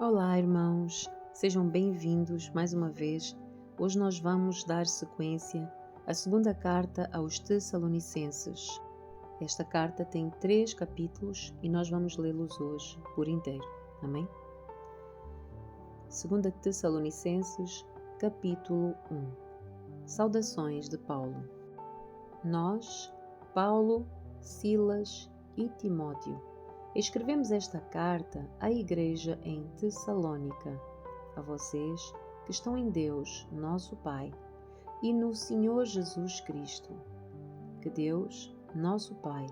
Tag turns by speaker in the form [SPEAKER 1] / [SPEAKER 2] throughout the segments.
[SPEAKER 1] Olá, irmãos, sejam bem-vindos mais uma vez. Hoje nós vamos dar sequência à segunda carta aos Tessalonicenses. Esta carta tem 3 capítulos e nós vamos lê-los hoje por inteiro. Amém? Segunda Tessalonicenses, capítulo 1. Saudações de Paulo. Nós, Paulo, Silas e Timóteo, escrevemos esta carta à igreja em Tessalônica, a vocês que estão em Deus, nosso Pai, e no Senhor Jesus Cristo. Que Deus, nosso Pai,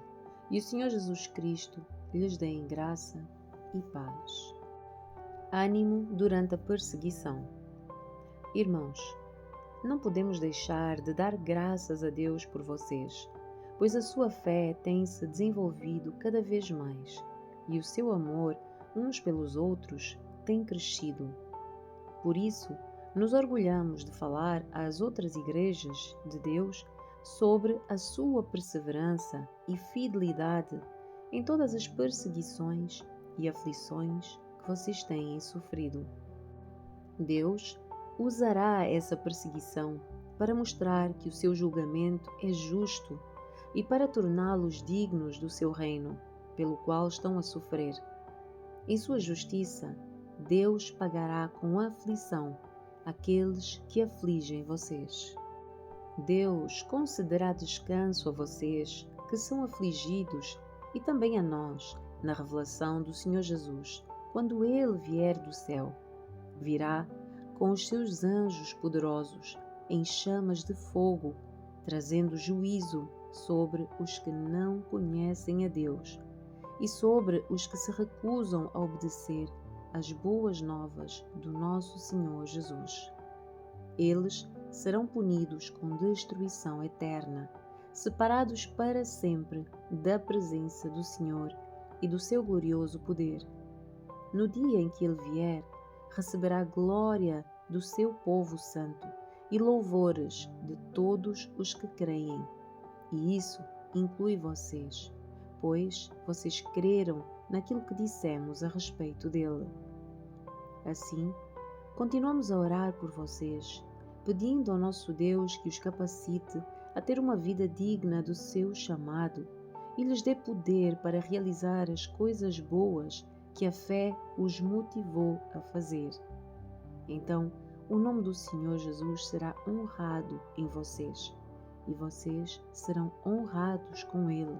[SPEAKER 1] e o Senhor Jesus Cristo lhes deem graça e paz. Ânimo durante a perseguição. Irmãos, não podemos deixar de dar graças a Deus por vocês, pois a sua fé tem se desenvolvido cada vez mais e o seu amor uns pelos outros tem crescido. Por isso, nos orgulhamos de falar às outras igrejas de Deus sobre a sua perseverança e fidelidade em todas as perseguições e aflições que vocês têm sofrido. Deus usará essa perseguição para mostrar que o seu julgamento é justo e para torná-los dignos do seu reino, pelo qual estão a sofrer. Em sua justiça, Deus pagará com aflição aqueles que afligem vocês. Deus concederá descanso a vocês que são afligidos e também a nós, na revelação do Senhor Jesus, quando Ele vier do céu. Virá com os seus anjos poderosos em chamas de fogo, trazendo juízo sobre os que não conhecem a Deus e sobre os que se recusam a obedecer às boas novas do nosso Senhor Jesus. Eles serão punidos com destruição eterna, separados para sempre da presença do Senhor e do seu glorioso poder. No dia em que Ele vier, receberá glória do seu povo santo e louvores de todos os que creem. E isso inclui vocês, pois vocês creram naquilo que dissemos a respeito dele. Assim, continuamos a orar por vocês, pedindo ao nosso Deus que os capacite a ter uma vida digna do seu chamado e lhes dê poder para realizar as coisas boas que a fé os motivou a fazer. Então, o nome do Senhor Jesus será honrado em vocês, e vocês serão honrados com Ele.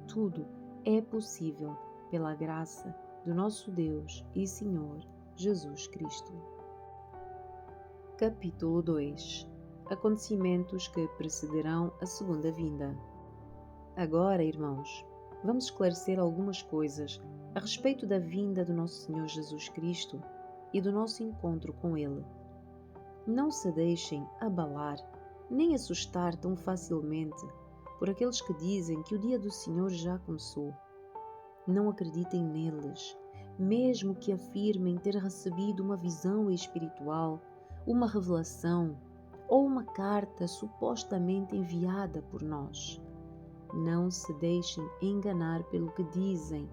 [SPEAKER 1] Tudo é possível pela graça do nosso Deus e Senhor Jesus Cristo. Capítulo 2. Acontecimentos que precederão a segunda vinda. Agora, irmãos, vamos esclarecer algumas coisas a respeito da vinda do nosso Senhor Jesus Cristo e do nosso encontro com Ele. Não se deixem abalar nem assustar tão facilmente por aqueles que dizem que o dia do Senhor já começou. Não acreditem neles, mesmo que afirmem ter recebido uma visão espiritual, uma revelação ou uma carta supostamente enviada por nós. Não se deixem enganar pelo que dizem,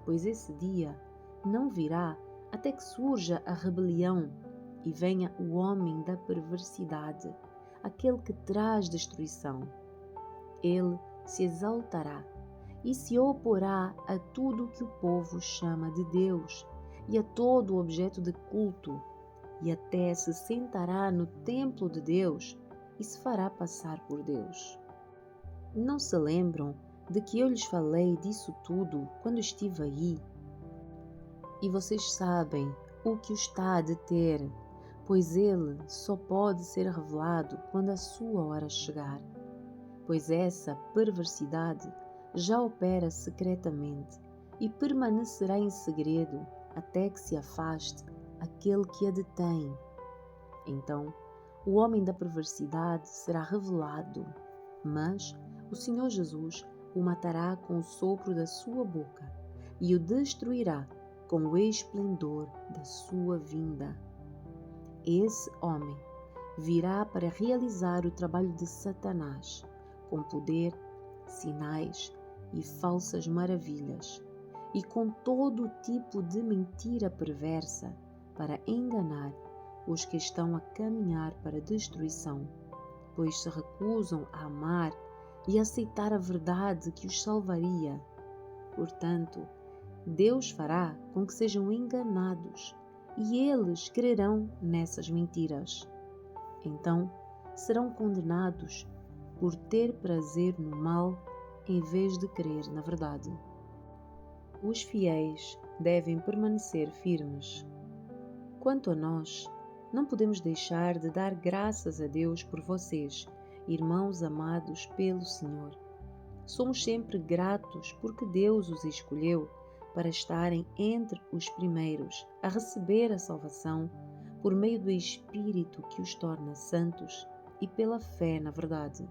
[SPEAKER 1] pois esse dia não virá até que surja a rebelião e venha o homem da perversidade, aquele que traz destruição. Ele se exaltará e se oporá a tudo que o povo chama de Deus e a todo objeto de culto, e até se sentará no templo de Deus e se fará passar por Deus. Não se lembram de que eu lhes falei disso tudo quando estive aí? E vocês sabem o que o está a deter, pois ele só pode ser revelado quando a sua hora chegar. Pois essa perversidade já opera secretamente e permanecerá em segredo até que se afaste aquele que a detém. Então, o homem da perversidade será revelado, mas o Senhor Jesus o matará com o sopro da sua boca e o destruirá com o esplendor da sua vinda. Esse homem virá para realizar o trabalho de Satanás, com poder, sinais e falsas maravilhas, e com todo tipo de mentira perversa para enganar os que estão a caminhar para a destruição, pois se recusam a amar e aceitar a verdade que os salvaria. Portanto, Deus fará com que sejam enganados e eles crerão nessas mentiras. Então, serão condenados por ter prazer no mal em vez de crer na verdade. Os fiéis devem permanecer firmes. Quanto a nós, não podemos deixar de dar graças a Deus por vocês, irmãos amados pelo Senhor. Somos sempre gratos porque Deus os escolheu para estarem entre os primeiros a receber a salvação por meio do Espírito que os torna santos e pela fé na verdade.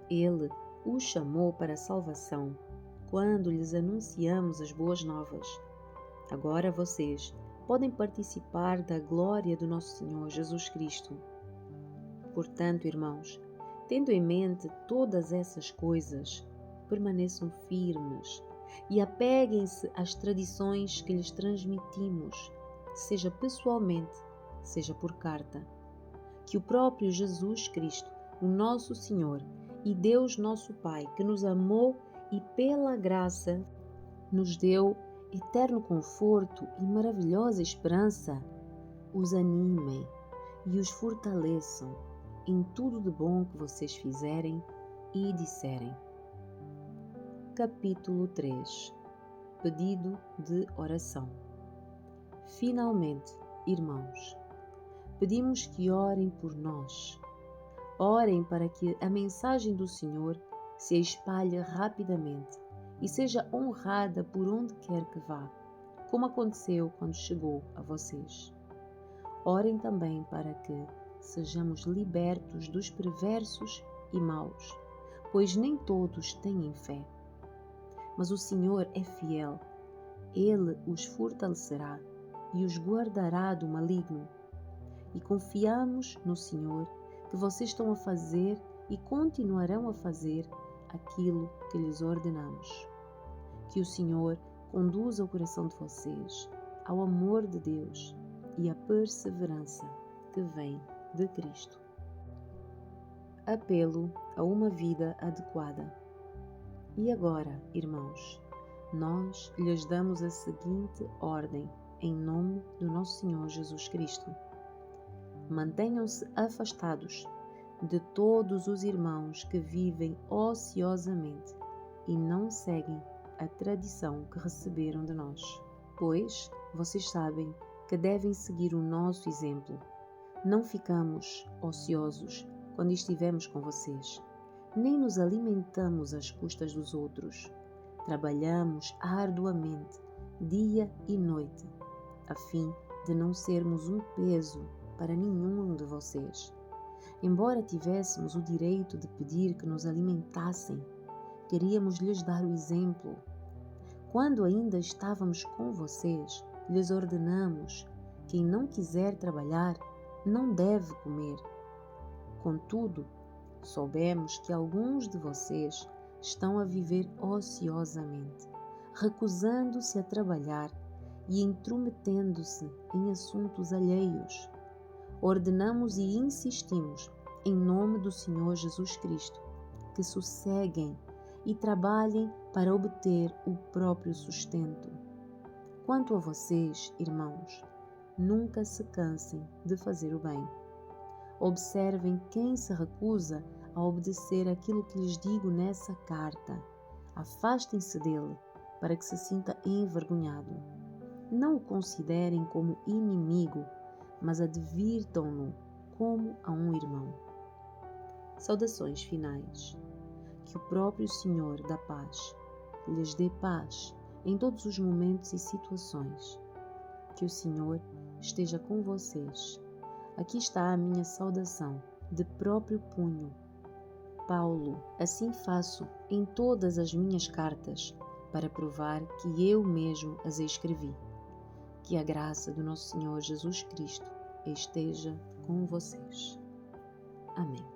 [SPEAKER 1] Ele os chamou para a salvação quando lhes anunciamos as boas novas. Agora vocês podem participar da glória do nosso Senhor Jesus Cristo. Portanto, irmãos, tendo em mente todas essas coisas, permaneçam firmes e apeguem-se às tradições que lhes transmitimos, seja pessoalmente, seja por carta. Que o próprio Jesus Cristo, o nosso Senhor e Deus nosso Pai, que nos amou e pela graça nos deu eterno conforto e maravilhosa esperança, os animem e os fortaleçam em tudo de bom que vocês fizerem e disserem. Capítulo 3. Pedido de oração. Finalmente, irmãos, pedimos que orem por nós. Orem para que a mensagem do Senhor se espalhe rapidamente e seja honrada por onde quer que vá, como aconteceu quando chegou a vocês. Orem também para que sejamos libertos dos perversos e maus, pois nem todos têm fé. Mas o Senhor é fiel, Ele os fortalecerá e os guardará do maligno. E confiamos no Senhor que vocês estão a fazer e continuarão a fazer aquilo que lhes ordenamos. Que o Senhor conduza o coração de vocês ao amor de Deus e à perseverança que vem de Cristo. Apelo a uma vida adequada. E agora, irmãos, nós lhes damos a seguinte ordem em nome do nosso Senhor Jesus Cristo. Mantenham-se afastados de todos os irmãos que vivem ociosamente e não seguem a tradição que receberam de nós, pois vocês sabem que devem seguir o nosso exemplo. Não ficamos ociosos quando estivemos com vocês, nem nos alimentamos às custas dos outros. Trabalhamos arduamente, dia e noite, a fim de não sermos um peso para nenhum de vocês. Embora tivéssemos o direito de pedir que nos alimentassem, queríamos lhes dar o exemplo. Quando ainda estávamos com vocês, lhes ordenamos: quem não quiser trabalhar, não deve comer. Contudo, soubemos que alguns de vocês estão a viver ociosamente, recusando-se a trabalhar e intrometendo-se em assuntos alheios. Ordenamos e insistimos, em nome do Senhor Jesus Cristo, que sosseguem e trabalhem para obter o próprio sustento. Quanto a vocês, irmãos, nunca se cansem de fazer o bem. Observem quem se recusa a obedecer aquilo que lhes digo nessa carta. Afastem-se dele, para que se sinta envergonhado. Não o considerem como inimigo, mas advirtam-no como a um irmão. Saudações finais. Que o próprio Senhor da paz lhes dê paz em todos os momentos e situações. Que o Senhor esteja com vocês. Aqui está a minha saudação, de próprio punho. Paulo, assim faço em todas as minhas cartas, para provar que eu mesmo as escrevi. Que a graça do nosso Senhor Jesus Cristo esteja com vocês. Amém.